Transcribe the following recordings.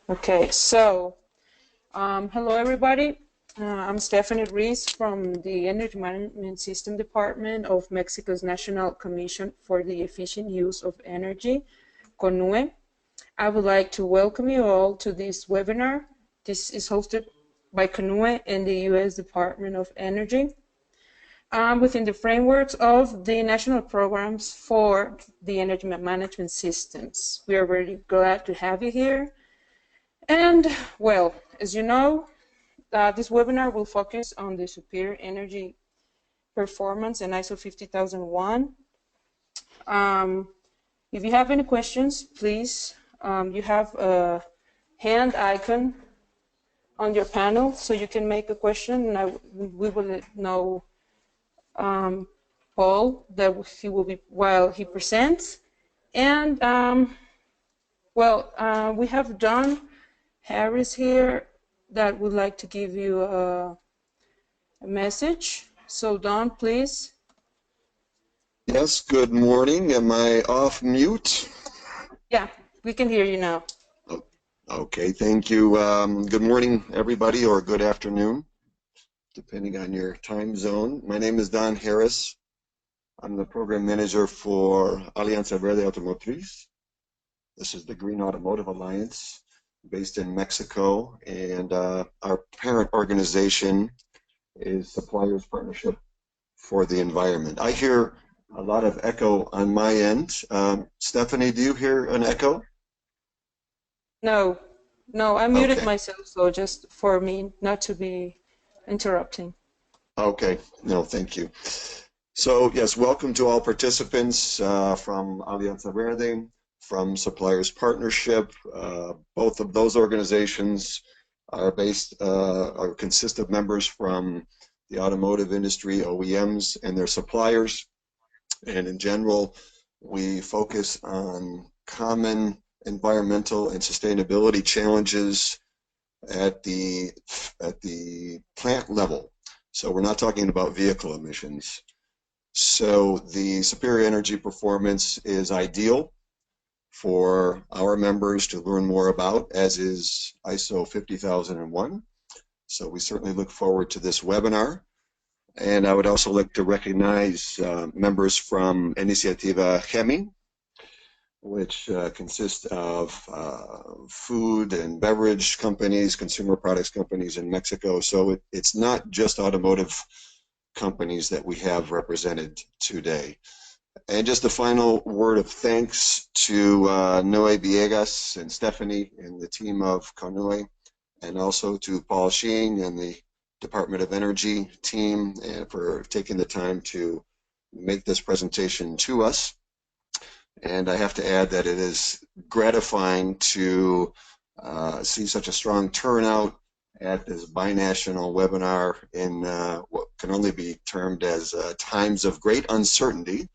Okay, so hello everybody. I'm Stephanie Reese from the Energy Management System Department of Mexico's National Commission for the Efficient Use of Energy, Conuee. I would like to welcome you all to this webinar. This is hosted by Conuee and the U.S. Department of Energy within the frameworks of the national programs for the energy management systems. We are very glad to have you here. And well, as you know, this webinar will focus on the superior energy performance in ISO 50001. If you have any questions, please, you have a hand icon on your panel, so you can make a question, and we will know Paul that he will be while he presents. And we have Don Harris here that would like to give you a message. So Don, please. Yes, good morning. Am I off mute? Yeah, we can hear you now. Okay, thank you. Good morning, everybody, or good afternoon, depending on your time zone. My name is Don Harris. I'm the program manager for Alianza Verde Automotriz. This is the Green Automotive Alliance based in Mexico, and our parent organization is Suppliers Partnership for the Environment. I hear a lot of echo on my end. Stephanie, do you hear an echo? No, I muted myself, so just for me not to be interrupting. Okay, no, thank you. So yes, welcome to all participants from Alianza Verde, from Suppliers Partnership. Both of those organizations are consist of members from the automotive industry, OEMs, and their suppliers. And in general, we focus on common environmental and sustainability challenges at the plant level. So we're not talking about vehicle emissions. So the superior energy performance is ideal for our members to learn more about, as is ISO 50001. So we certainly look forward to this webinar. And I would also like to recognize members from Iniciativa Gemi, which consists of food and beverage companies, consumer products companies in Mexico. So it's not just automotive companies that we have represented today. And just a final word of thanks to Noe Villegas and Stephanie and the team of Conuee, and also to Paul Sheen and the Department of Energy team for taking the time to make this presentation to us. And I have to add that it is gratifying to see such a strong turnout at this binational webinar in what can only be termed as times of great uncertainty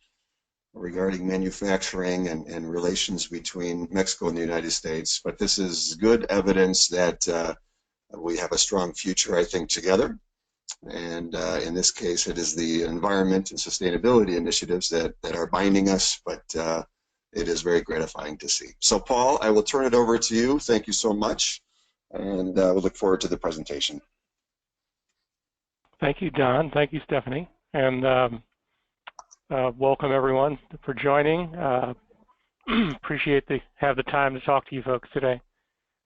regarding manufacturing and relations between Mexico and the United States. But this is good evidence that we have a strong future, I think, together. And in this case, it is the environment and sustainability initiatives that are binding us, but it is very gratifying to see. So Paul, I will turn it over to you. Thank you so much. And we look forward to the presentation. Thank you, Don. Thank you, Stephanie. And welcome everyone for joining. Appreciate have the time to talk to you folks today.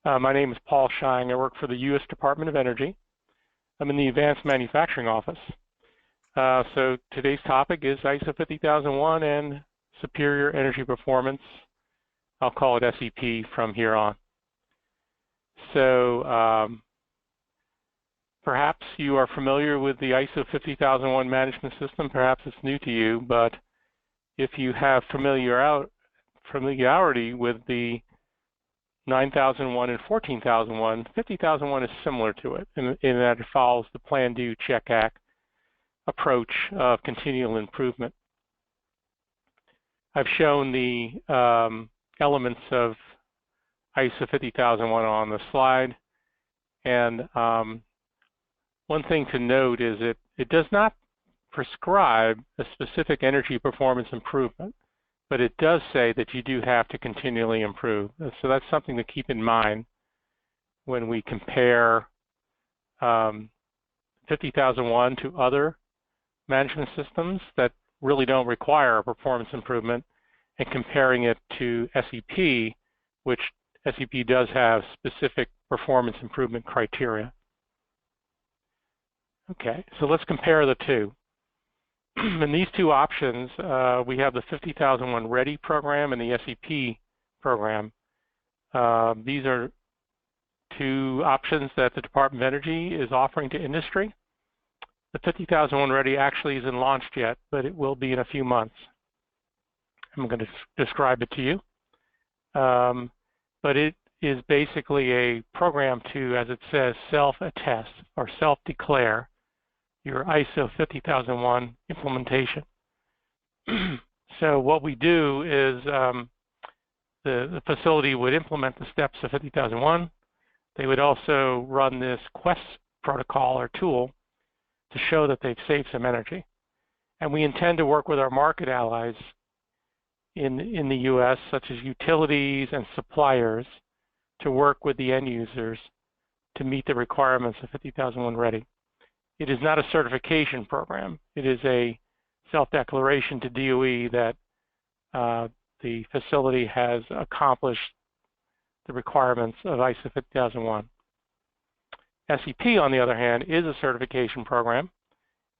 My name is Paul Shine. I work for the U.S. Department of Energy. I'm in the Advanced Manufacturing Office. So today's topic is ISO 50001 and superior energy performance. I'll call it SEP from here on. So perhaps you are familiar with the ISO 50001 management system. Perhaps it's new to you, but if you have familiarity with the 9001 and 14001, 50001 is similar to it in that it follows the Plan, Do, Check, Act approach of continual improvement. I've shown the elements of ISO 50001 on the slide, and one thing to note is it does not prescribe a specific energy performance improvement, but it does say that you do have to continually improve. So that's something to keep in mind when we compare 50,001 to other management systems that really don't require a performance improvement, and comparing it to SEP, which SEP does have specific performance improvement criteria. Okay, so let's compare the two. In these two options, we have the 50,001 Ready program and the SEP program. These are two options that the Department of Energy is offering to industry. The 50,001 Ready actually isn't launched yet, but it will be in a few months. I'm going to describe it to you. But it is basically a program to, as it says, self-attest or self-declare your ISO 50001 implementation. So what we do is the facility would implement the steps of 50001. They would also run this Quest protocol or tool to show that they've saved some energy. And we intend to work with our market allies in the US, such as utilities and suppliers, to work with the end users to meet the requirements of 50001 Ready. It is not a certification program. It is a self-declaration to DOE that the facility has accomplished the requirements of ISO 50001. SEP, on the other hand, is a certification program,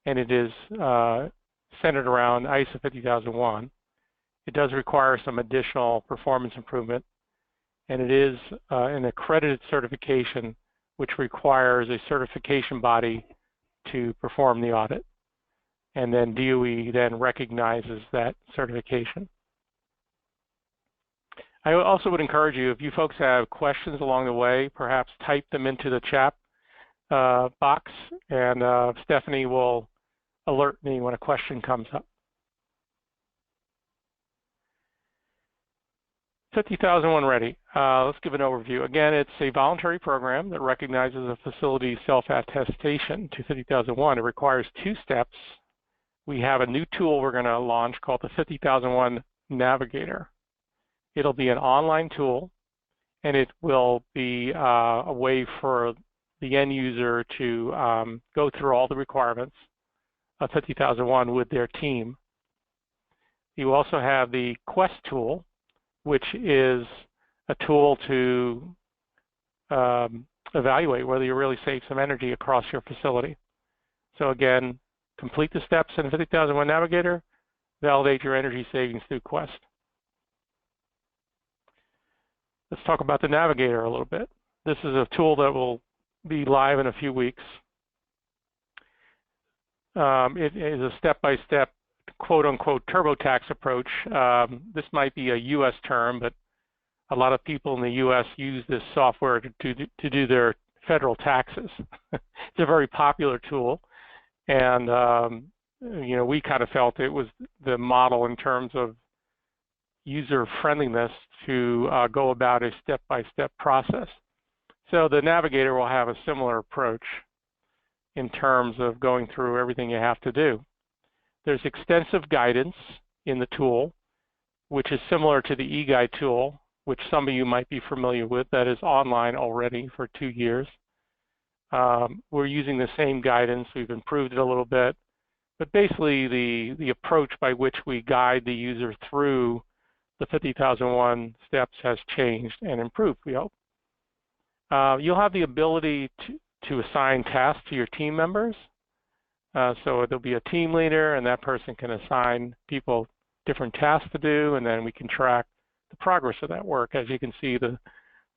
and it is centered around ISO 50001. It does require some additional performance improvement, and it is an accredited certification which requires a certification body to perform the audit. And then DOE then recognizes that certification. I also would encourage you, if you folks have questions along the way, perhaps type them into the chat box, and Stephanie will alert me when a question comes up. 50001 Ready. Let's give an overview. Again, it's a voluntary program that recognizes a facility's self-attestation to 50001. It requires two steps. We have a new tool we're going to launch called the 50001 Navigator. It'll be an online tool, and it will be a way for the end user to go through all the requirements of 50001 with their team. You also have the Quest tool, which is a tool to evaluate whether you really save some energy across your facility. So again, complete the steps in the 50001 Navigator, validate your energy savings through Quest. Let's talk about the Navigator a little bit. This is a tool that will be live in a few weeks. It is a step-by-step, quote-unquote, TurboTax approach. This might be a U.S. term, but a lot of people in the U.S. use this software to do their federal taxes. It's a very popular tool, and you know, we kind of felt it was the model in terms of user friendliness to go about a step-by-step process. So the Navigator will have a similar approach in terms of going through everything you have to do. There's extensive guidance in the tool, which is similar to the eGuide tool, which some of you might be familiar with, that is online already for 2 years. We're using the same guidance. We've improved it a little bit, but basically the approach by which we guide the user through the 50001 steps has changed and improved, we hope. You'll have the ability to assign tasks to your team members. So there'll be a team leader, and that person can assign people different tasks to do, and then we can track the progress of that work. As you can see, the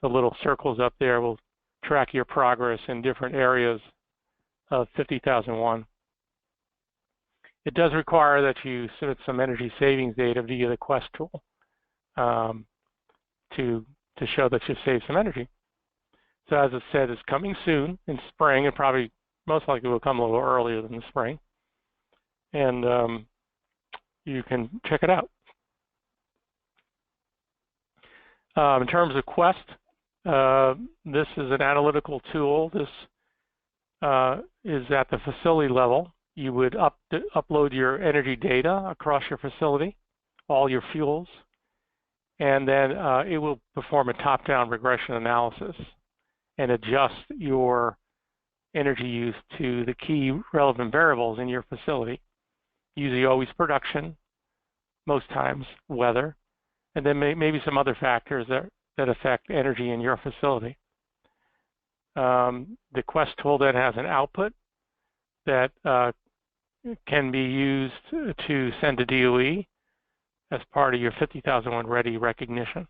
little circles up there will track your progress in different areas of 50001. It does require that you submit some energy savings data via the Quest tool to show that you've saved some energy. So as I said, it's coming soon in spring, and probably most likely will come a little earlier than the spring. And you can check it out. In terms of Quest, this is an analytical tool. This is at the facility level. You would upload your energy data across your facility, all your fuels, and then it will perform a top-down regression analysis. and adjust your energy use to the key relevant variables in your facility. Usually always production, most times weather, and then maybe some other factors that affect energy in your facility. The Quest tool then has an output that can be used to send to DOE as part of your 50,001 ready recognition.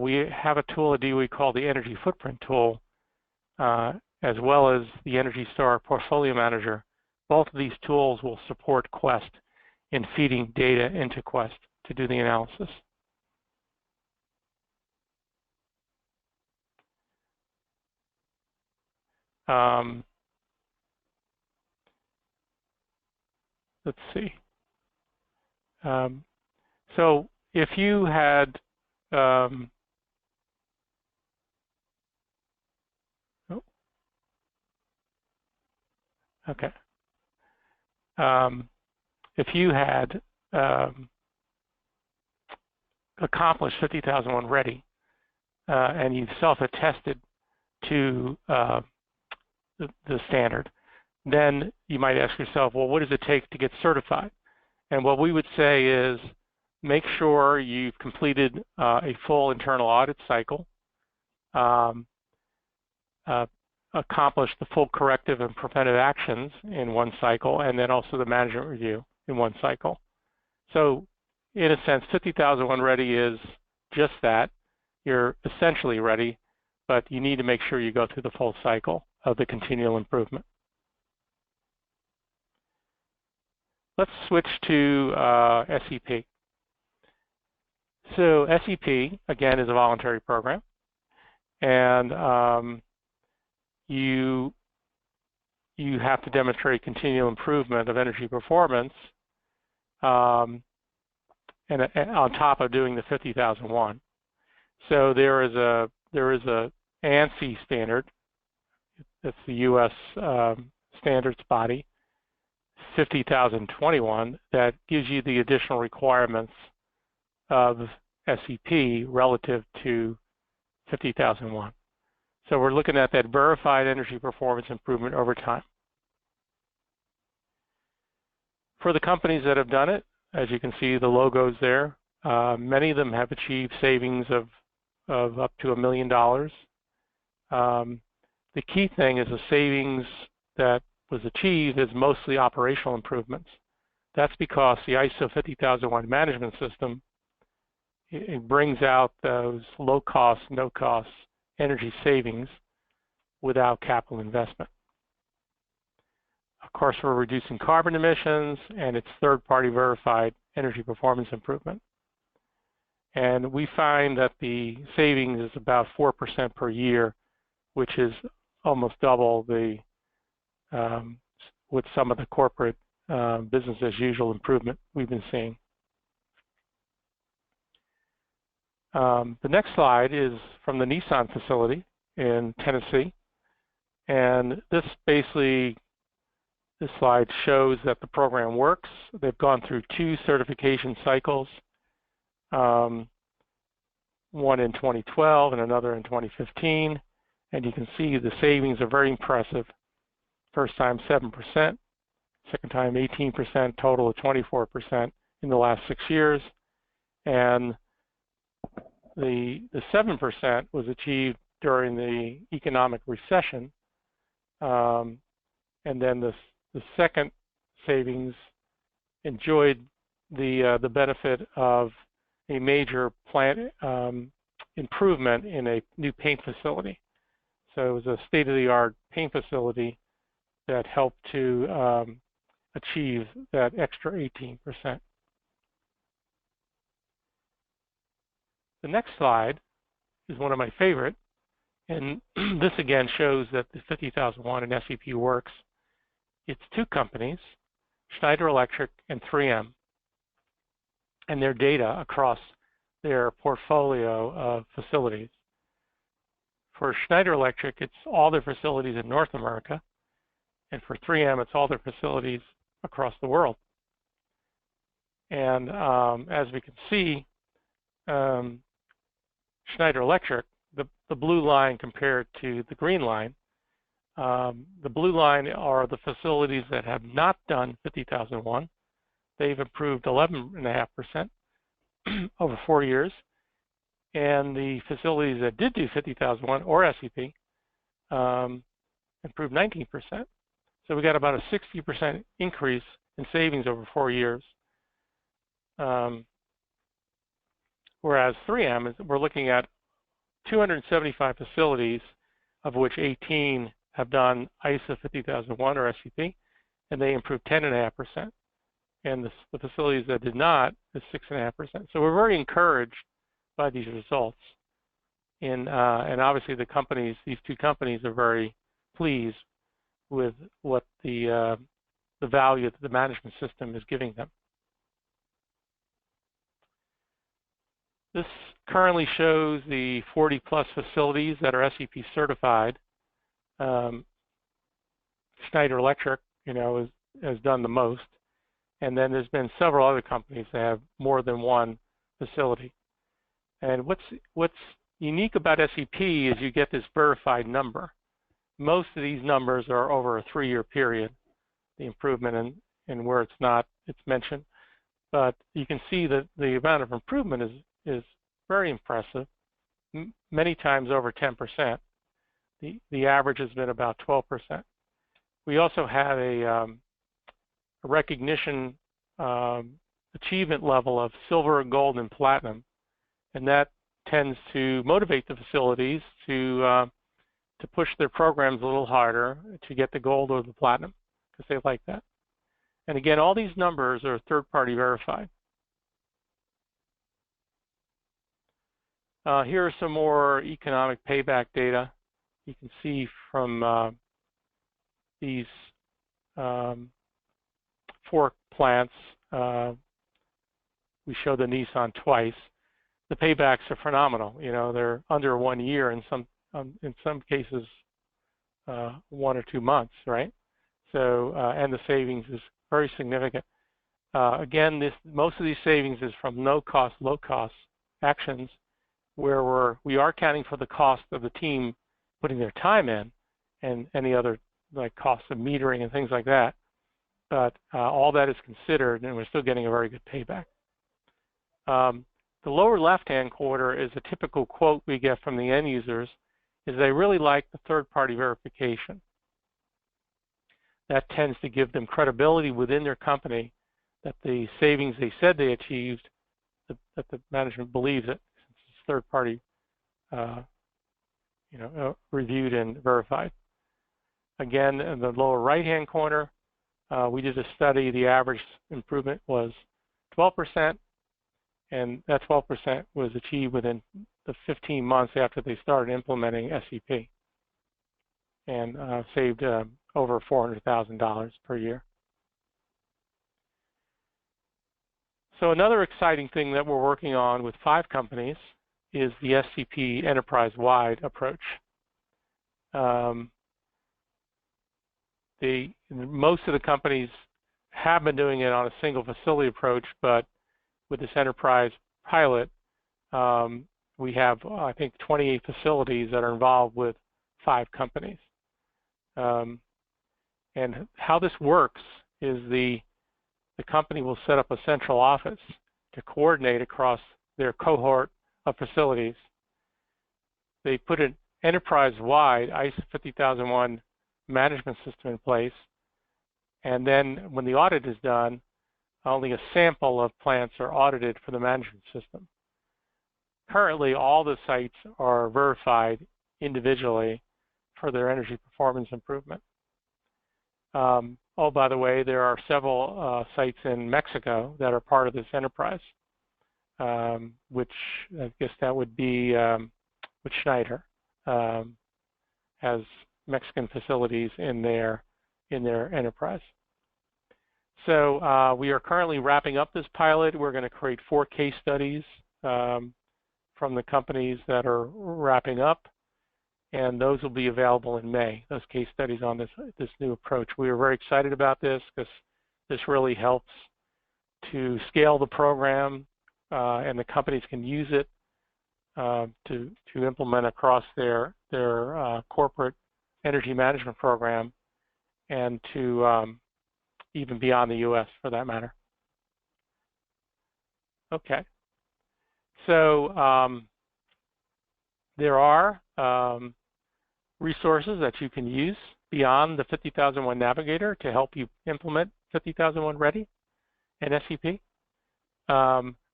We have a tool at DOE called the Energy Footprint tool, as well as the Energy Star Portfolio Manager. Both of these tools will support Quest in feeding data into Quest to do the analysis. Let's see. So if you had okay. If you had accomplished 50,001 ready and you've self-attested to the standard, then you might ask yourself, well, what does it take to get certified? And what we would say is make sure you've completed a full internal audit cycle, accomplish the full corrective and preventive actions in one cycle, and then also the management review in one cycle. So in a sense, 50,001 ready is just that. You're essentially ready, but you need to make sure you go through the full cycle of the continual improvement. Let's switch to SEP. So SEP, again, is a voluntary program, and you have to demonstrate continual improvement of energy performance, and on top of doing the 50,001. So there is a ANSI standard. That's the U.S. standards body, 50,021, that gives you the additional requirements of SEP relative to 50,001. So we're looking at that verified energy performance improvement over time. For the companies that have done it, as you can see the logos there, many of them have achieved savings of up to $1 million. The key thing is the savings that was achieved is mostly operational improvements. That's because the ISO 50001 management system, it brings out those low cost, no cost energy savings without capital investment. Of course, we're reducing carbon emissions, and it's third-party verified energy performance improvement. And we find that the savings is about 4% per year, which is almost double the with some of the corporate business as usual improvement we've been seeing. The next slide is from the Nissan facility in Tennessee, and this slide shows that the program works. They've gone through 2 certification cycles, one in 2012 and another in 2015, and you can see the savings are very impressive. First time 7%, second time 18%, total of 24% in the last 6 years, and the 7% was achieved during the economic recession, and then the second savings enjoyed the benefit of a major plant improvement in a new paint facility. So it was a state-of-the-art paint facility that helped to achieve that extra 18%. The next slide is one of my favorite, and this again shows that the 50,001 and SEP works. It's 2 companies, Schneider Electric and 3M, and their data across their portfolio of facilities. For Schneider Electric, it's all their facilities in North America, and for 3M, it's all their facilities across the world. And as we can see, Schneider Electric the blue line compared to the green line. The blue line are the facilities that have not done 50,001. They've improved 11.5% over 4 years. And the facilities that did do 50,001 or SCP improved 19%. So we got about a 60% increase in savings over 4 years. Whereas 3M, we're looking at 275 facilities, of which 18 have done ISO 50001 or SCP, and they improved 10.5%. And the facilities that did not is 6.5%. So we're very encouraged by these results. And obviously these two companies are very pleased with what the value that the management system is giving them. This currently shows the 40-plus facilities that are SCP certified. Schneider Electric, has done the most, and then there's been several other companies that have more than one facility. And what's unique about SCP is you get this verified number. Most of these numbers are over a 3-year period, the improvement, and where it's not, it's mentioned. But you can see that the amount of improvement is very impressive, many times over 10%. The average has been about 12%. We also have a recognition achievement level of silver, gold, and platinum, and that tends to motivate the facilities to push their programs a little harder to get the gold or the platinum, because they like that. And again, all these numbers are third-party verified. Here are some more economic payback data. You can see from these 4 plants, we show the Nissan twice. The paybacks are phenomenal. They're under 1 year, in some cases 1 or 2 months, right? So, and the savings is very significant. Again, most of these savings is from no-cost, low-cost actions, where we are accounting for the cost of the team putting their time in, and any other like costs of metering and things like that. But all that is considered, and we're still getting a very good payback. The lower left-hand corner is a typical quote we get from the end users, is they really like the third-party verification. That tends to give them credibility within their company that the savings they said they achieved, that the management believes it, since it's third-party reviewed and verified. Again, in the lower right-hand corner, we did a study. The average improvement was 12%, and that 12% was achieved within the 15 months after they started implementing SCP, and saved over $400,000 per year. So another exciting thing that we're working on with 5 companies is the Scp Enterprise-Wide Approach. Most of the companies have been doing it on a single facility approach, but with this enterprise pilot, we have, I think, 28 facilities that are involved with 5 companies. And how this works is the company will set up a central office to coordinate across their cohort of facilities. They put an enterprise-wide ISO 50001 management system in place, and then when the audit is done, only a sample of plants are audited for the management system. Currently, all the sites are verified individually for their energy performance improvement. Oh, by the way, there are several sites in Mexico that are part of this enterprise, which I guess that would be with Schneider, has Mexican facilities in their enterprise. So we are currently wrapping up this pilot. We're going to create 4 case studies from the companies that are wrapping up, and those will be available in May, those case studies on this new approach. We are very excited about this because this really helps to scale the program, and the companies can use it to implement across their corporate energy management program, and to even beyond the U.S. for that matter. Okay, so there are resources that you can use beyond the 50001 Navigator to help you implement 50001 Ready and SCP.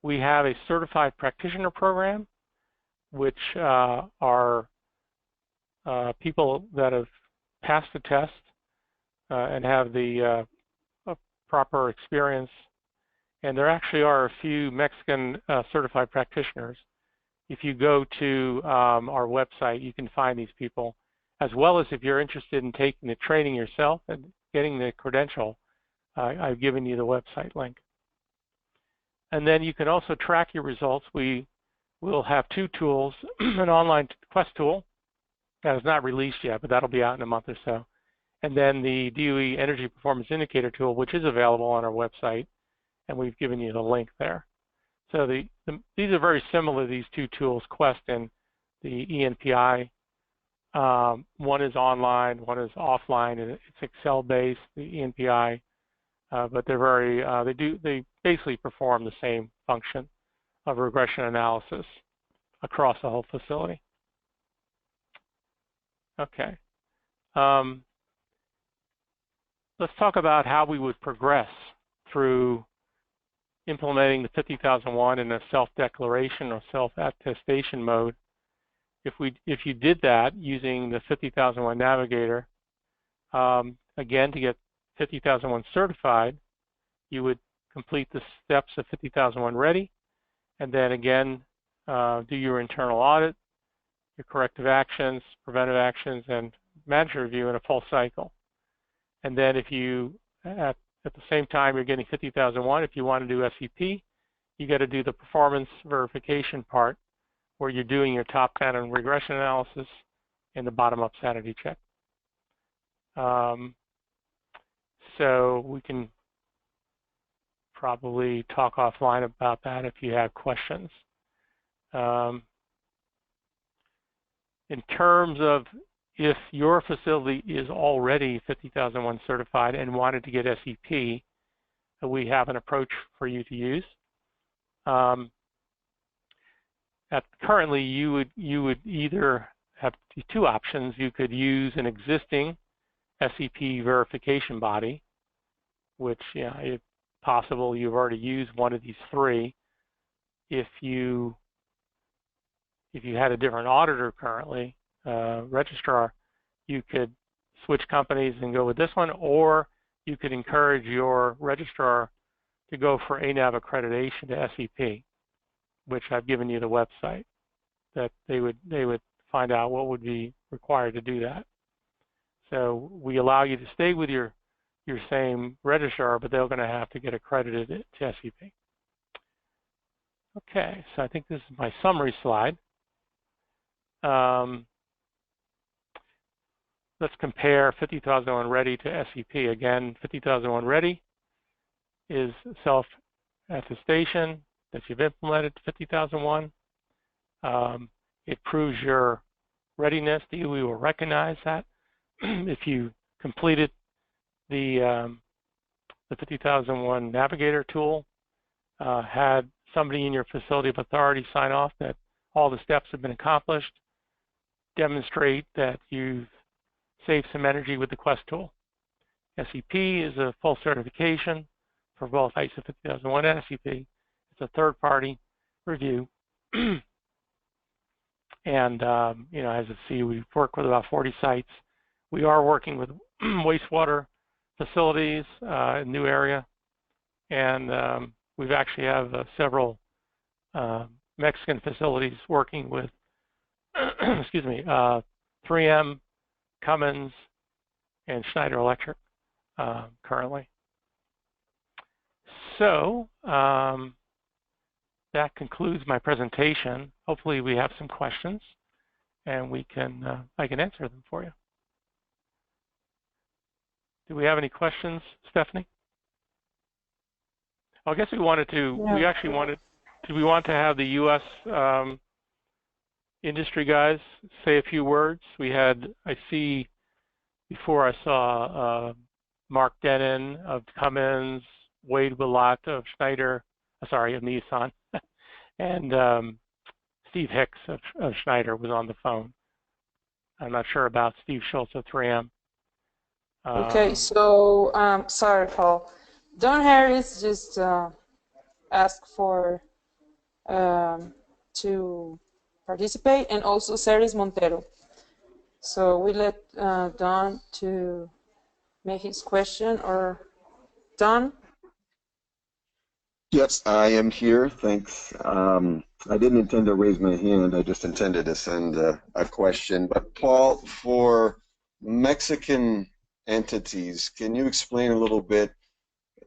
We have a certified practitioner program, which are people that have passed the test and have the proper experience. And there actually are a few Mexican certified practitioners. If you go to our website, you can find these people, as well as if you're interested in taking the training yourself and getting the credential, I've given you the website link. And then you can also track your results. We will have two tools, an online Quest tool that is not released yet, but that'll be out in a month or so. And then the DOE Energy Performance Indicator tool, which is available on our website, and we've given you the link there. So these are very similar, these two tools, Quest and the ENPI. One is online, one is offline, and it's Excel-based, the ENPI. But they're very, they basically perform the same function of regression analysis across the whole facility. Okay. Let's talk about how we would progress through implementing the 50001 in a self-declaration or self-attestation mode. If you did that using the 50001 Navigator, again, to get 50001 certified, you would complete the steps of 50001 Ready, and then again do your internal audit, your corrective actions, preventive actions, and management review in a full cycle. And then if you, at the same time you're getting 50001, if you want to do SCP, you got to do the performance verification part, where you're doing your top-down regression analysis and the bottom-up sanity check. So we can probably talk offline about that if you have questions. In terms of if your facility is already 50001 certified and wanted to get SCP, we have an approach for you to use. Currently, you would either have two options. You could use an existing SCP verification body, which, if possible, you've already used one of these three. If you had a different auditor currently, registrar, you could switch companies and go with this one, or you could encourage your registrar to go for ANAV accreditation to SCP, which I've given you the website, that they would find out what would be required to do that. So we allow you to stay with your same registrar, but they're going to have to get accredited to SCP. Okay, so I think this is my summary slide. Let's compare 50001 Ready to SCP. Again, 50001 Ready is self-attestation that you've implemented 50001. It proves your readiness. The DOE will recognize that. If you completed the 50001 Navigator tool, had somebody in your facility of authority sign off that all the steps have been accomplished, demonstrate that you've saved some energy with the Quest tool. SCP is a full certification for both ISO 50001 and SCP. It's a third-party review. And, as you see, we've worked with about 40 sites. We are working with wastewater facilities in a new area. And we've actually have several Mexican facilities working with, 3M, Cummins, and Schneider Electric currently. So that concludes my presentation. Hopefully we have some questions, and I can answer them for you. Do we have any questions, Stephanie? I guess we wanted to. Yeah. We actually wanted. Do we want to have the U.S. industry guys say a few words. I see before I saw Mark Denon of Cummins, Wade Willott of Schneider, sorry, of Nissan, and Steve Hicks of Schneider was on the phone. I'm not sure about Steve Schultz of 3M. Okay, so sorry, Paul. Don Harris just asked for to participate, and also Ceres Montero. So we let Don to make his question, or Don? Yes, I am here. Thanks. I didn't intend to raise my hand. I just intended to send a question. But Paul, for Mexican entities, can you explain a little bit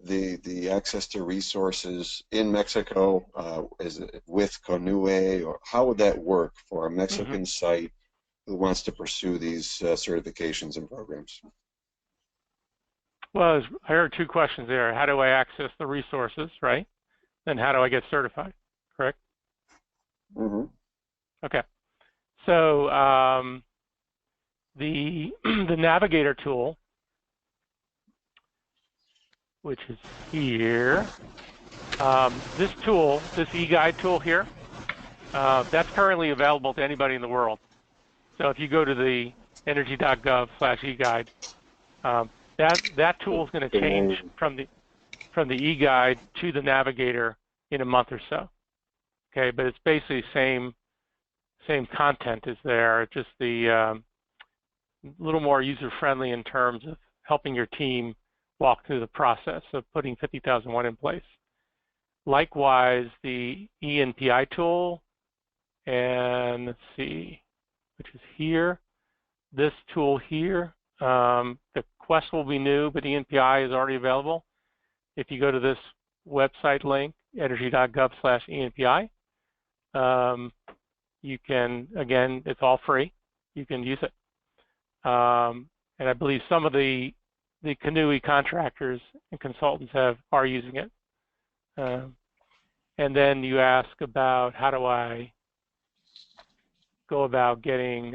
the access to resources in Mexico? Is it with Conuee, or how would that work for a Mexican site who wants to pursue these certifications and programs? Well, I heard two questions there. How do I access the resources, right? And how do I get certified, correct? Mm-hmm. Okay. So the Navigator tool, which is here, this tool, this e-guide tool here, that's currently available to anybody in the world. So if you go to the energy.gov/e-guide, that tool is going to change from the e-guide to the Navigator in a month or so. Okay, but it's basically same content is there, just the little more user-friendly in terms of helping your team walk through the process of putting 50,001 in place. Likewise, the ENPI tool, and let's see, which is here, this tool here, the Quest will be new, but ENPI is already available. If you go to this website link, energy.gov/ENPI, you can, again, it's all free. You can use it. And I believe some of the Conuee contractors and consultants are using it. And then you ask about how do I go about getting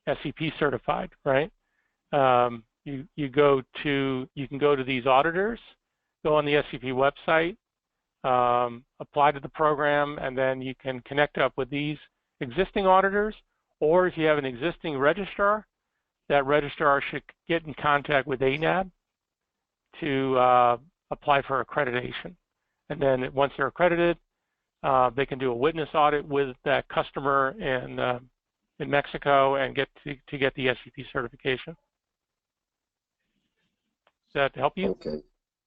SCP certified, right? You can go to these auditors, go on the SCP website, apply to the program, and then you can connect up with these existing auditors, or if you have an existing registrar, that registrar should get in contact with ANAB to apply for accreditation. And then once they're accredited, they can do a witness audit with that customer in Mexico and get to get the SCP certification. Does that help you? Okay.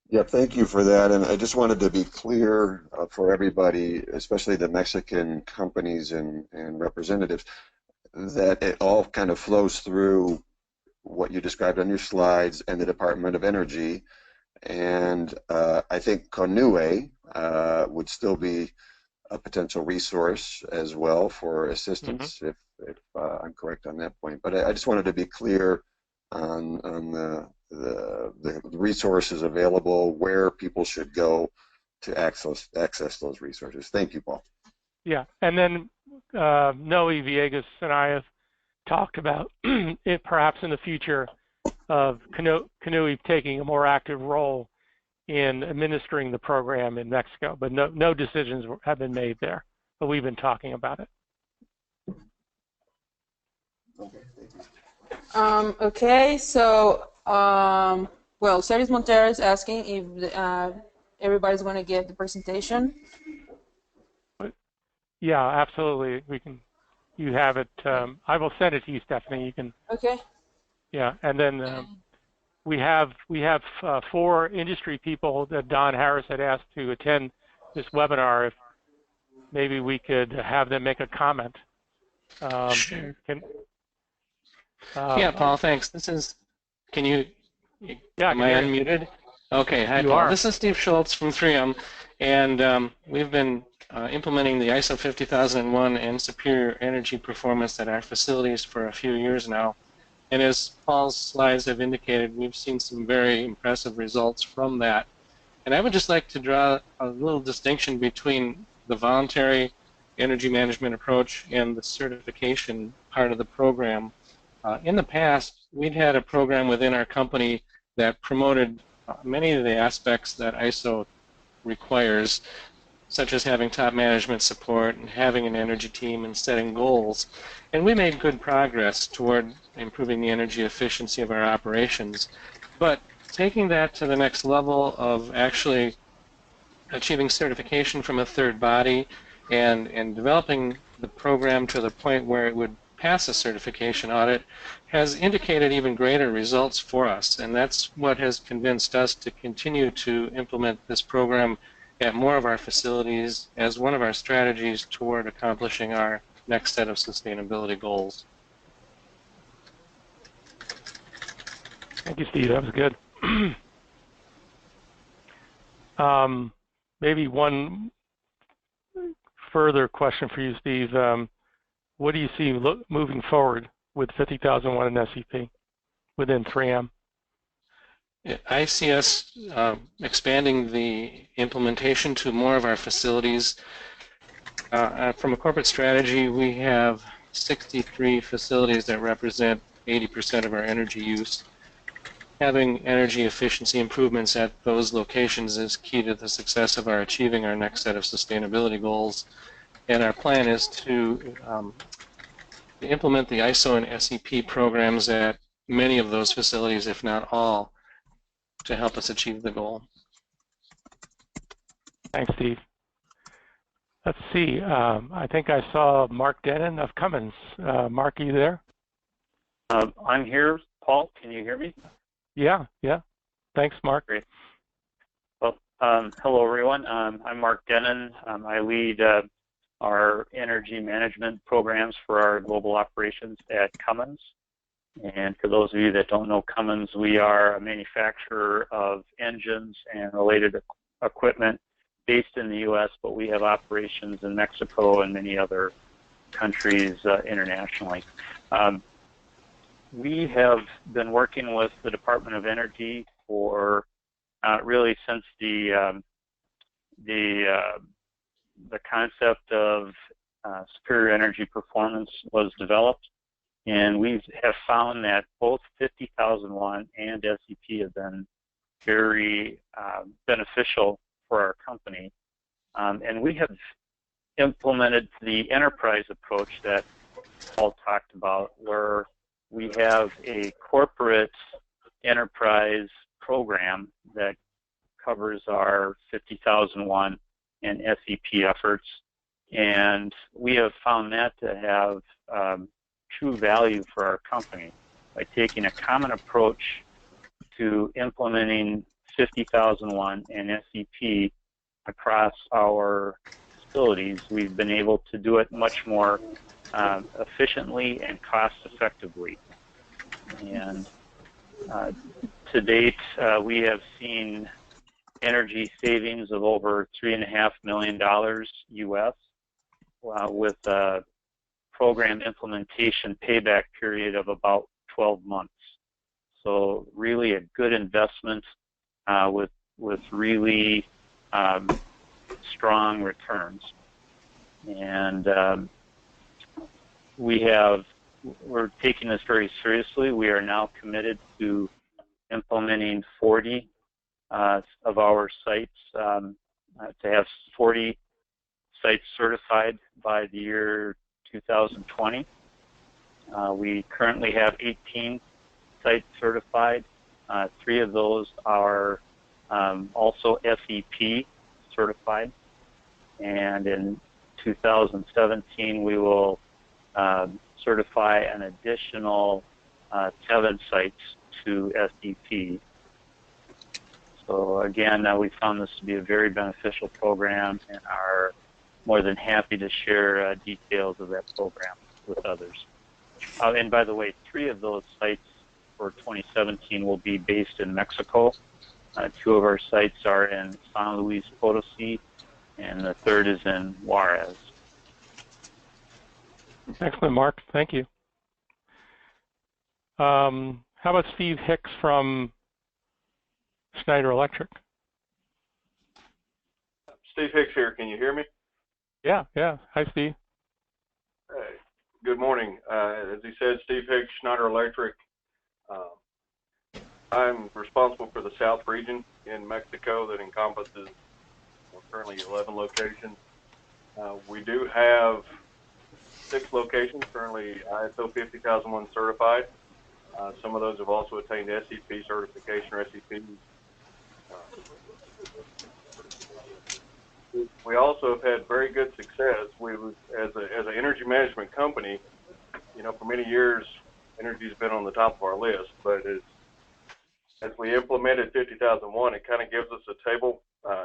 Yeah, thank you for that. And I just wanted to be clear for everybody, especially the Mexican companies and representatives, that it all kind of flows through what you described on your slides and the Department of Energy. And I think Conuee would still be a potential resource as well for assistance, if I'm correct on that point. But I just wanted to be clear on the resources available, where people should go to access those resources. Thank you, Paul. Yeah, and then Noe Villegas and I have talked about it perhaps in the future of Conuee taking a more active role in administering the program in Mexico, but no decisions have been made there, but we've been talking about it. Okay, thank you. Okay, so well, Ceres Montero is asking if everybody's going to get the presentation. Yeah, absolutely. We can. You have it. I will send it to you, Stephanie. You can. Okay. Yeah, and then we have 4 industry people that Don Harris had asked to attend this webinar. If maybe we could have them make a comment. Sure. Yeah, Paul, thanks. This is. Can you? Yeah. Am I unmuted? Okay. Hi, Paul. This is Steve Schultz from 3M, and we've been implementing the ISO 50001 and superior energy performance at our facilities for a few years now. And as Paul's slides have indicated, we've seen some very impressive results from that. And I would just like to draw a little distinction between the voluntary energy management approach and the certification part of the program. In the past, we'd had a program within our company that promoted many of the aspects that ISO requires, such as having top management support and having an energy team and setting goals. And we made good progress toward improving the energy efficiency of our operations. But taking that to the next level of actually achieving certification from a third body and developing the program to the point where it would pass a certification audit has indicated even greater results for us. And that's what has convinced us to continue to implement this program at more of our facilities as one of our strategies toward accomplishing our next set of sustainability goals. Thank you, Steve. That was good. Maybe one further question for you, Steve. What do you see moving forward with 50,001 and SCP within 3M? I see us expanding the implementation to more of our facilities. From a corporate strategy, we have 63 facilities that represent 80% of our energy use. Having energy efficiency improvements at those locations is key to the success of our achieving our next set of sustainability goals. And our plan is to implement the ISO and SCP programs at many of those facilities, if not all, to help us achieve the goal. Thanks, Steve. Let's see. I think I saw Mark Denon of Cummins. Mark, are you there? I'm here. Paul, can you hear me? Yeah. Thanks, Mark. Great. Well, hello, everyone. I'm Mark Denon. I lead our energy management programs for our global operations at Cummins. And for those of you that don't know Cummins, we are a manufacturer of engines and related equipment based in the U.S., but we have operations in Mexico and many other countries internationally. We have been working with the Department of Energy for really since the concept of superior energy performance was developed, and we have found that both 50,001 and SCP have been very beneficial for our company, and we have implemented the enterprise approach that Paul talked about, where we have a corporate enterprise program that covers our 50,001 and SCP efforts, and we have found that to have true value for our company by taking a common approach to implementing 50,001 and SCP across our facilities. We've been able to do it much more efficiently and cost effectively. And to date, we have seen energy savings of over $3.5 million US with a program implementation payback period of about 12 months. So really a good investment with really strong returns. And we're taking this very seriously. We are now committed to implementing 40 of our sites, to have 40 sites certified by the year 2020. We currently have 18 sites certified. 3 of those are also SCP certified. And in 2017, we will certify an additional 7 sites to SCP. So again, we found this to be a very beneficial program and are more than happy to share details of that program with others. And by the way, 3 of those sites for 2017 will be based in Mexico. 2 of our sites are in San Luis Potosí, and the 3rd is in Juarez. Excellent, Mark. Thank you. How about Steve Hicks from Schneider Electric? Steve Hicks here. Can you hear me? Yeah, yeah. Hi, Steve. Hey, good morning. As he said, Steve Hicks, Schneider Electric. I'm responsible for the South region in Mexico that encompasses currently 11 locations. We do have 6 locations currently ISO 50001 certified. Some of those have also attained SCP certification or SCP. We also have had very good success. As an energy management company, for many years, energy has been on the top of our list. But as we implemented 50001, it kind of gives us a table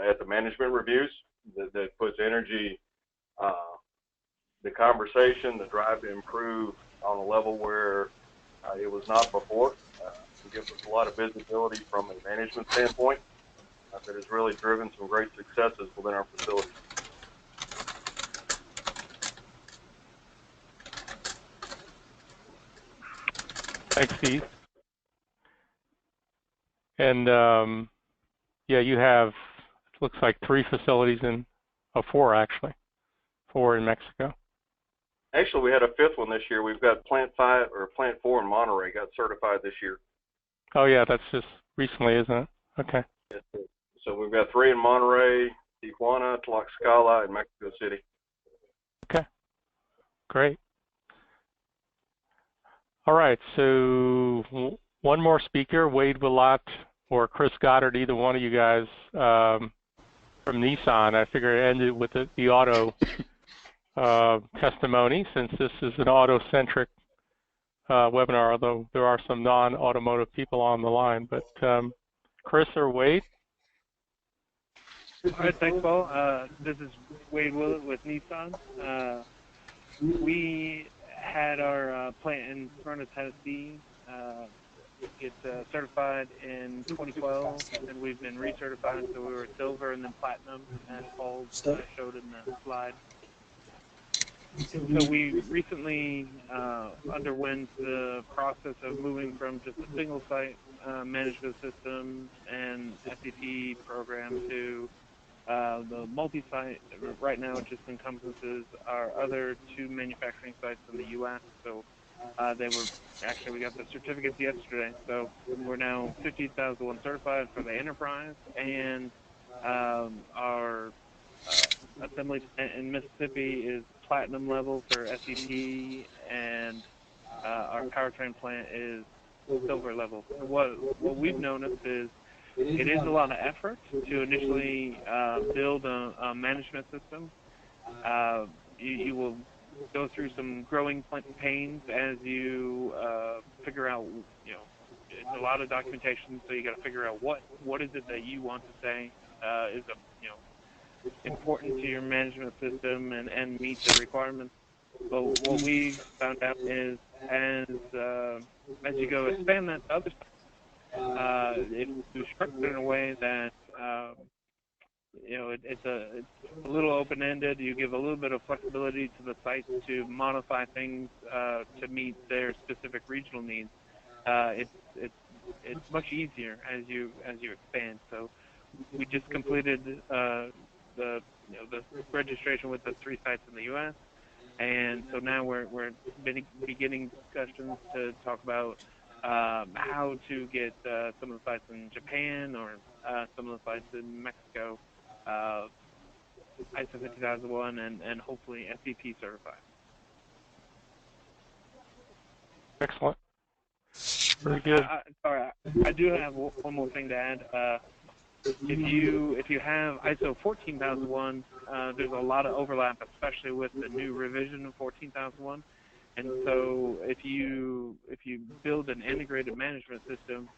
at the management reviews that puts energy, the conversation, the drive to improve on a level where it was not before. It gives us a lot of visibility from a management standpoint that has really driven some great successes within our facility. Thanks, Steve. And yeah, you have, it looks like 3 facilities in, 4 actually, 4 in Mexico. Actually, we had a 5th one this year. We've got Plant 4 in Monterey got certified this year. Oh yeah, that's just recently, isn't it? Okay. So we've got 3 in Monterey, Tijuana, Tlaxcala, and Mexico City. Okay, great. All right, so one more speaker, Wade Willott or Chris Goddard, either one of you guys from Nissan. I figure I ended with the auto testimony, since this is an auto-centric webinar, although there are some non-automotive people on the line. But Chris or Wade? All right, thanks, Paul. This is Wade Willett with Nissan. We had our plant in Smyrna, Tennessee. Get certified in 2012, and we've been recertified, so we were silver and then platinum, as Paul showed in the slide. So we recently underwent the process of moving from just a single site management system and SCP program to the multi-site. Right now it just encompasses our other 2 manufacturing sites in the U.S. So we got the certificates yesterday. So we're now 50001 certified for the Enterprise, and our assembly plant in Mississippi is platinum level for SCP, and our powertrain plant is silver level. What we've noticed is it is a lot of effort to initially build a management system. You will go through some growing pains as you figure out, it's a lot of documentation, so you got to figure out what is it that you want to say is important to your management system and meet the requirements. But what we found out is as you go expand that to other stuff, if you structure it in a way that it's a little open-ended, you give a little bit of flexibility to the sites to modify things to meet their specific regional needs. It's much easier as you expand. So we just completed the registration with the 3 sites in the U.S. And so now we're beginning discussions to talk about how to get some of the sites in Japan or some of the sites in Mexico ISO 50001 and hopefully SCP certified. Excellent. Very good. Sorry, I do have one more thing to add. If you have ISO 14001, there's a lot of overlap, especially with the new revision of 14001. And so if you build an integrated management system,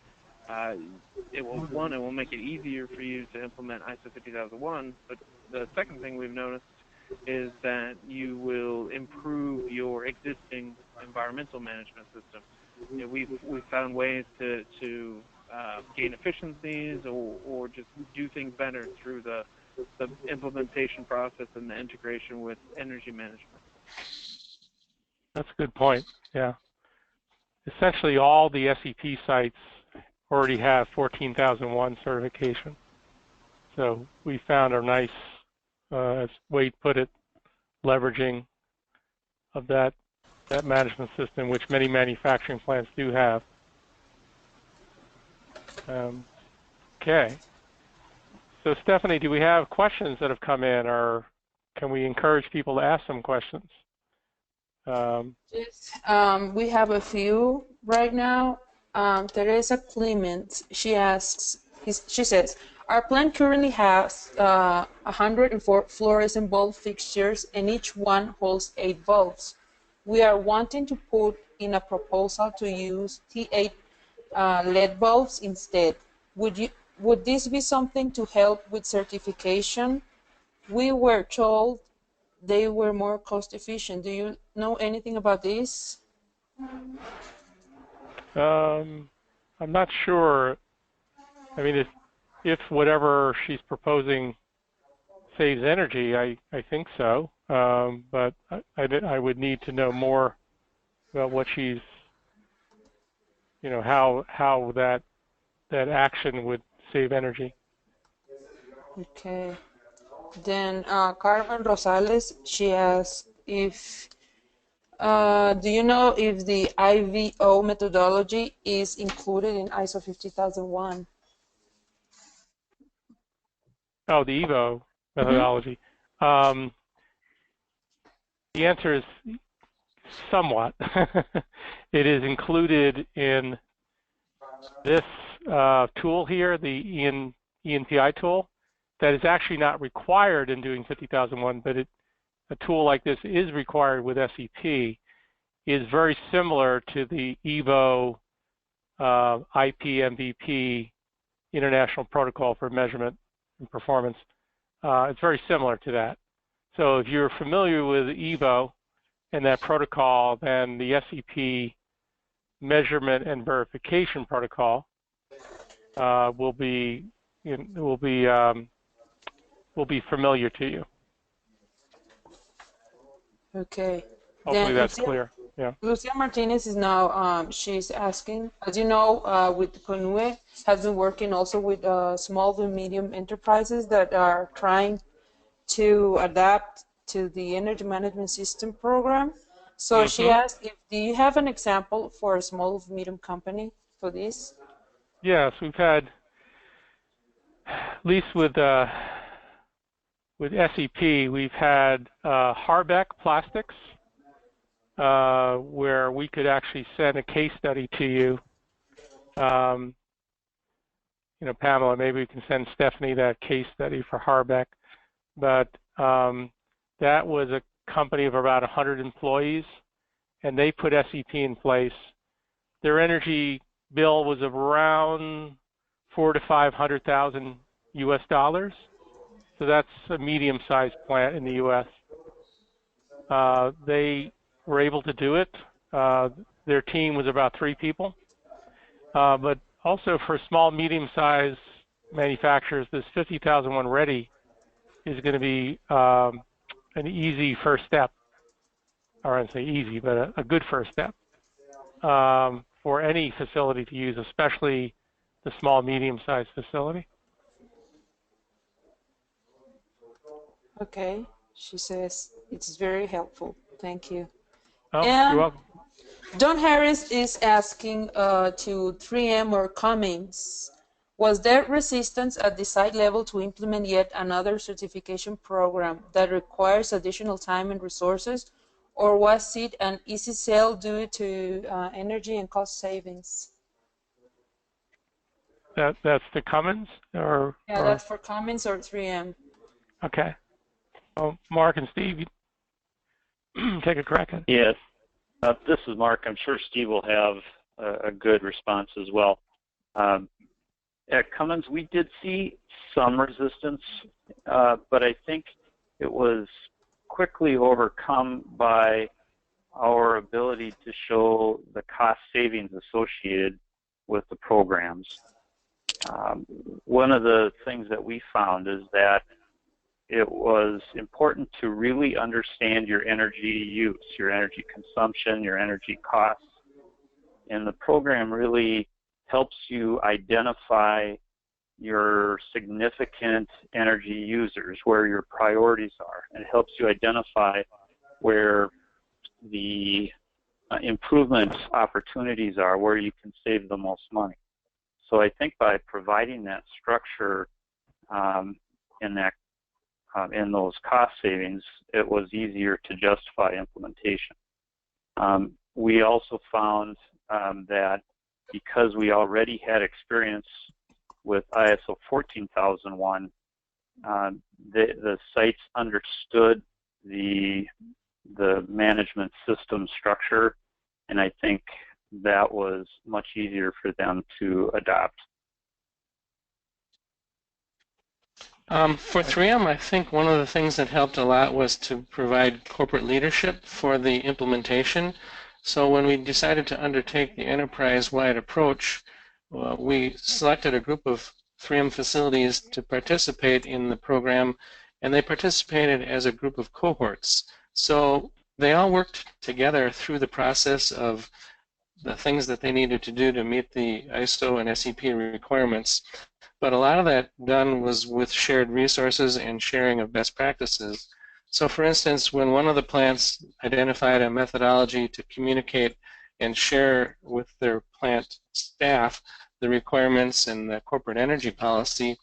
it will make it easier for you to implement ISO 50001. But the second thing we've noticed is that you will improve your existing environmental management system. We've found ways to gain efficiencies or just do things better through the implementation process and the integration with energy management. That's a good point. Yeah. Essentially, all the SCP sites already have 14001 certification. So we found a nice, as Wade put it, leveraging of that management system, which many manufacturing plants do have. Okay. So Stephanie, do we have questions that have come in, or can we encourage people to ask some questions? Yes, we have a few right now. Teresa Clement, she asks, she says, our plant currently has 104 fluorescent bulb fixtures and each one holds 8 bulbs. We are wanting to put in a proposal to use T8 LED bulbs instead. Would this be something to help with certification? We were told they were more cost efficient. Do you know anything about this? I'm not sure. I mean, if whatever she's proposing saves energy, I think so. But I would need to know more about what she's, how that action would save energy. Okay. Then Carmen Rosales, she asks if, do you know if the IVO methodology is included in ISO 50001? Oh, the EVO methodology. Mm-hmm. The answer is somewhat. It is included in this tool here, the ENPI tool, that is actually not required in doing 50001, but a tool like this is required with SEP, is very similar to the EVO IP-MVP International Protocol for Measurement and Performance. It's very similar to that. So if you're familiar with EVO and that protocol, then the SEP measurement and verification protocol will be familiar to you. Okay. Hopefully then that's clear. Yeah. Lucia Martinez is now, she's asking, as you know, with Conuee, has been working also with small to medium enterprises that are trying to adapt to the energy management system program. So she asked, do you have an example for a small to medium company for this? Yes, we've had, at least with SEP, we've had Harbeck Plastics, where we could actually send a case study to you. Pamela, maybe we can send Stephanie that case study for Harbeck. But that was a company of about 100 employees, and they put SEP in place. Their energy bill was around $400,000 to $500,000 US dollars. So that's a medium-sized plant in the U.S. They were able to do it. Their team was about 3 people. But also for small, medium-sized manufacturers, this 50,001 ready is going to be an easy first step, or I wouldn't say easy, but a good first step for any facility to use, especially the small, medium-sized facility. Okay, she says it's very helpful. Thank you. Oh, and you're welcome. Don Harris is asking to 3M or Cummins, was there resistance at the site level to implement yet another certification program that requires additional time and resources, or was it an easy sell due to energy and cost savings? That's the Cummins, or? Yeah, that's for Cummins or 3M. Okay. Well, Mark and Steve, take a crack at it. Yes. This is Mark. I'm sure Steve will have a good response as well. At Cummins, we did see some resistance, but I think it was quickly overcome by our ability to show the cost savings associated with the programs. One of the things that we found is that it was important to really understand your energy use, your energy consumption, your energy costs. And the program really helps you identify your significant energy users, where your priorities are. And it helps you identify where the improvement opportunities are, where you can save the most money. So I think by providing that structure in those cost savings, it was easier to justify implementation. We also found that because we already had experience with ISO 14001, the sites understood the management system structure, and I think that was much easier for them to adopt. For 3M, I think one of the things that helped a lot was to provide corporate leadership for the implementation. So when we decided to undertake the enterprise-wide approach, we selected a group of 3M facilities to participate in the program, and they participated as a group of cohorts. So they all worked together through the process of the things that they needed to do to meet the ISO and SCP requirements. But a lot of that done was with shared resources and sharing of best practices. So for instance, when one of the plants identified a methodology to communicate and share with their plant staff the requirements and the corporate energy policy,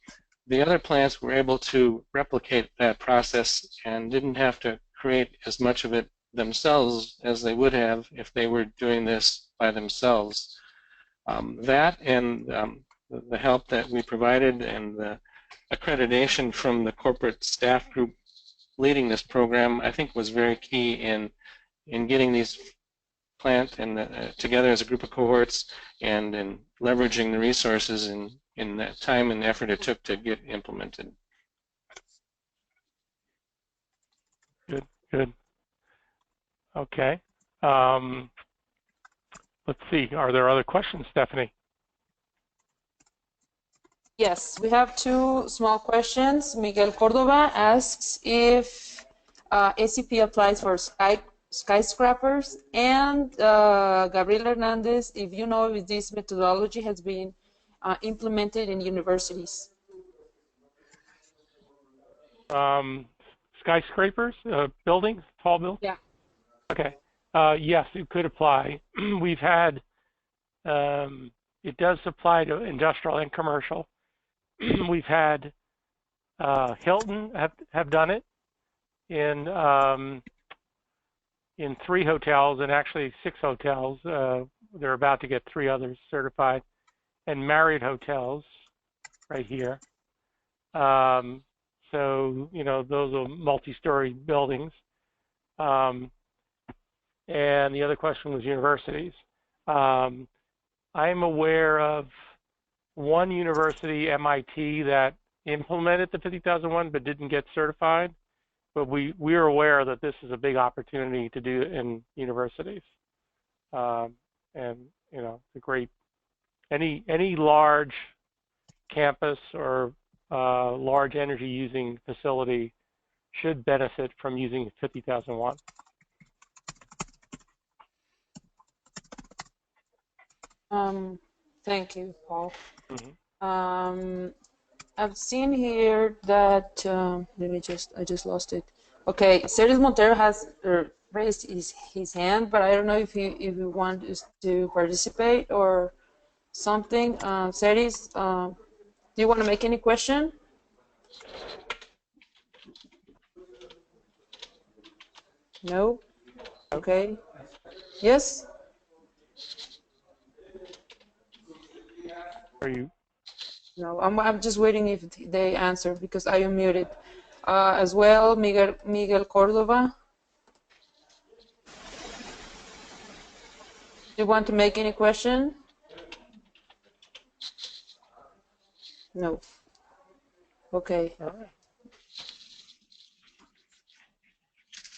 the other plants were able to replicate that process and didn't have to create as much of it themselves as they would have if they were doing this by themselves. That and the help that we provided and the accreditation from the corporate staff group leading this program, I think, was very key in getting these plant and together as a group of cohorts and in leveraging the resources in that time and effort it took to get implemented. Good, good. Okay. Let's see. Are there other questions, Stephanie? Yes, we have two small questions. Miguel Cordova asks if SCP applies for skyscrapers, and Gabriel Hernandez, if you know if this methodology has been implemented in universities. Skyscrapers, buildings, tall buildings? Yeah. Okay. Yes, it could apply. We've had, it does apply to industrial and commercial. We've had Hilton have done it in 3 hotels and actually 6 hotels. They're about to get 3 others certified, and Marriott hotels right here. So, you know, those are multi-story buildings. And the other question was universities. I'm aware of one university, MIT, that implemented the 50001 but didn't get certified. But we're aware that this is a big opportunity to do in universities. And, you know, it's a great, any large campus or large energy using facility should benefit from using 50001. Thank you, Paul. Mm-hmm. I've seen here that I just lost it. Okay, Ceres Montero has raised his hand, but I don't know if he wants to participate or something. Ceres, do you want to make any question? No. Okay. Yes. Are you? No, I'm just waiting if they answer because I am muted. As well, Miguel Cordova. Do you want to make any question? No. Okay. All right.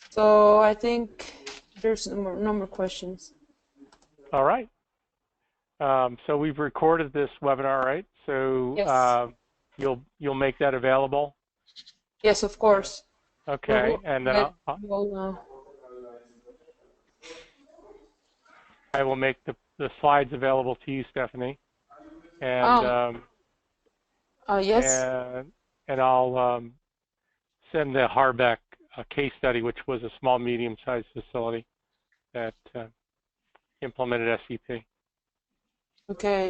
So I think there's no more questions. All right. So we've recorded this webinar, right? So Yes. You'll make that available. Yes, of course. Okay, and then I will make the slides available to you, Stephanie. And Yes. And I'll send the Harbeck case study, which was a small, medium-sized facility that implemented SCP. Okay,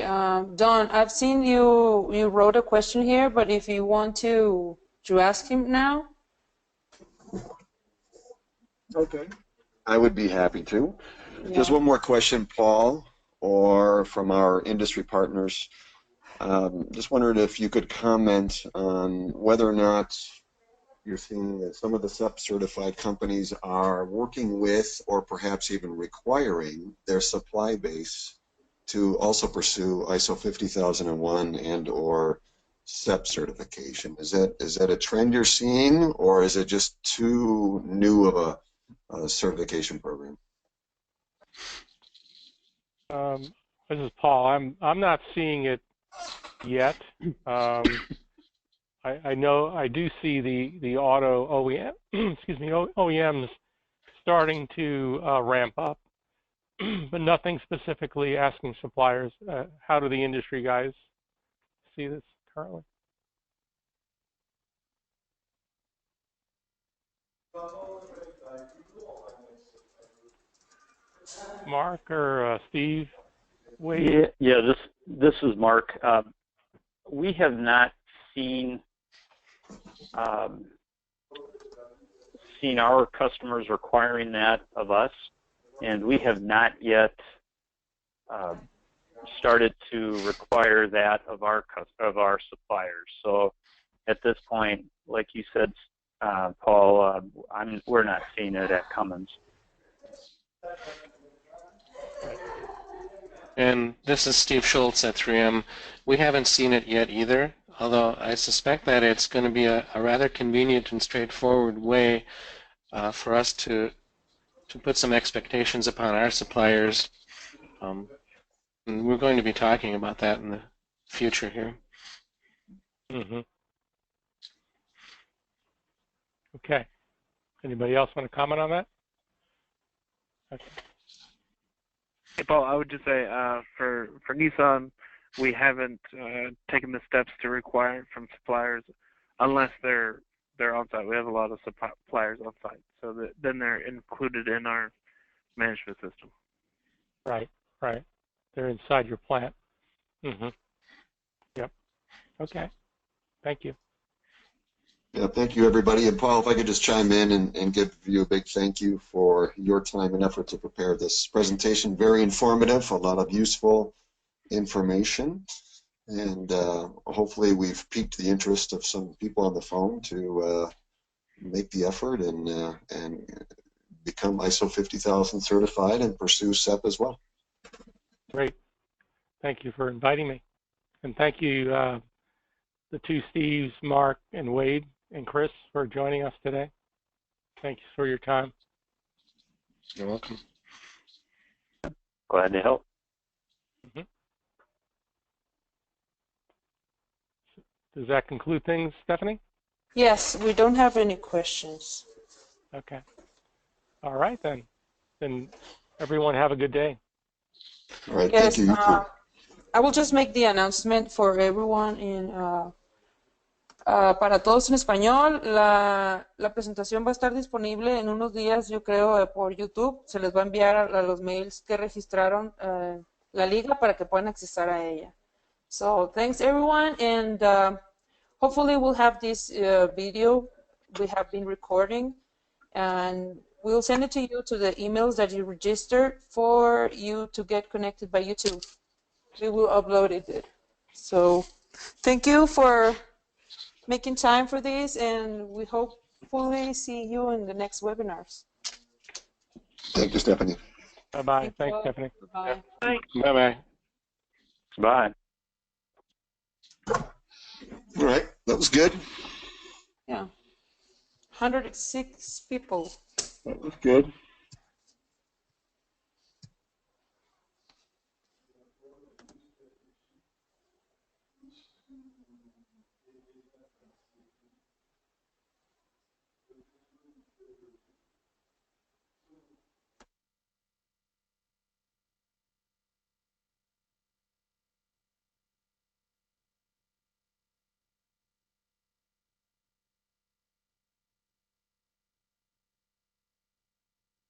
Don, I've seen you wrote a question here, but if you want to ask him now. Okay. I would be happy to. Yeah. Just one more question, Paul, or from our industry partners. Just wondered if you could comment on whether or not you're seeing that some of the Sep certified companies are working with or perhaps even requiring their supply base to also pursue ISO 50001 and or Sep certification. Is that a trend you're seeing, or is it just too new of a certification program? This is Paul. I'm not seeing it yet. I know I do see the auto OEM, excuse me, OEMs starting to ramp up, but nothing specifically asking suppliers. How do the industry guys see this currently? Mark or Steve? Wade? Yeah. This is Mark. We have not seen our customers requiring that of us, and we have not yet started to require that of our suppliers. So at this point, like you said, Paul, we're not seeing it at Cummins. And this is Steve Schultz at 3M. We haven't seen it yet either, although I suspect that it's going to be a rather convenient and straightforward way for us to put some expectations upon our suppliers. And we're going to be talking about that in the future here. Mm-hmm. Okay. Anybody else want to comment on that? Okay. Hey, Paul, I would just say for Nissan, we haven't taken the steps to require it from suppliers unless they're on site. We have a lot of suppliers on site, so then they're included in our management system. Right. They're inside your plant. Mm-hmm. Yep. Okay. Thank you. Yeah, thank you, everybody. And Paul, if I could just chime in and give you a big thank you for your time and effort to prepare this presentation. Very informative, a lot of useful information. And hopefully we've piqued the interest of some people on the phone to make the effort and become ISO 50000 certified and pursue Sep as well. Great. Thank you for inviting me. And thank you, the two Steves, Mark and Wade and Chris, for joining us today. Thank you for your time. You're welcome. Glad to help. Mm-hmm. Does that conclude things, Stephanie? Yes, we don't have any questions. Okay. All right, then. Then everyone have a good day. All right, Yes, thank you. You too. I will just make the announcement for everyone in para todos en español. La presentación va a estar disponible en unos días, yo creo, por YouTube. Se les va a enviar a los mails que registraron la liga para que puedan accesar a ella. So thanks everyone, and hopefully we'll have this video we have been recording, and we'll send it to you to the emails that you registered for you to get connected by YouTube. We will upload it. So thank you for making time for this, and we hopefully see you in the next webinars. Thank you, Stephanie. Bye-bye. Thanks, Stephanie. Bye. Bye-bye. Bye. All right, that was good. Yeah. 106 people. That was good.